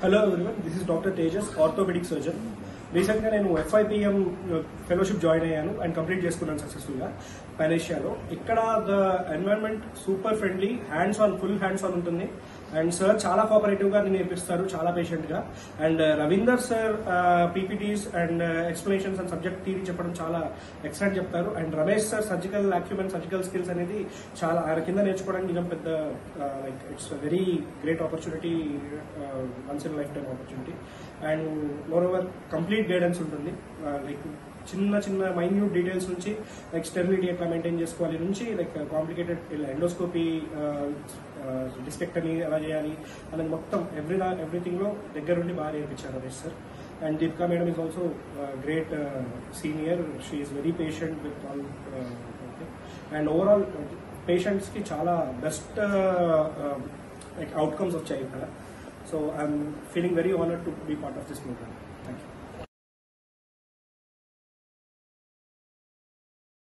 Hello everyone, this is Dr. Tejas, orthopedic surgeon. రీసెంట్గా నేను FIPM fellowship join అయ్యాను and complete చేసుకున్నాను సక్సెస్ఫుల్గా పైనేషియాలో. ఇక్కడ the environment super friendly, full hands on ఉంటుంది. అండ్ సార్ చాలా కోఆపరేటివ్గా నేర్పిస్తారు, చాలా పేషెంట్గా. And Ravinder sir PPTs and explanations and subject theory చెప్పడం చాలా ఎక్సలెంట్ చెప్తారు. And Ramesh sir surgical acumen, surgical skills అనేది చాలా ఆయన కింద నేర్చుకోవడానికి నిజం పెద్ద like it's very great opportunity, once in life time opportunity. And moreover complete guidance ఉంటుంది. లైక్ చిన్న మైన్యూట్ డీటెయిల్స్ నుంచి లైక్ స్టెరిలిటీ ఎట్లా మెయింటైన్ చేసుకోవాలి నుంచి లైక్ కాంప్లికేటెడ్ ఎండోస్కోపీ, డిస్పెక్టమీ ఎలా చేయాలి అనేది మొత్తం ఎవ్రీథింగ్ లో దగ్గరుండి బాగా నేర్పించారు Ramesh sir. And Deepika madam is also great senior, she is very patient with all. And overall patients కి చాలా బెస్ట్ లైక్ అవుట్కమ్స్ వచ్చాయి ఇక్కడ. So I'm feeling very honored to be part of this program. Thank you.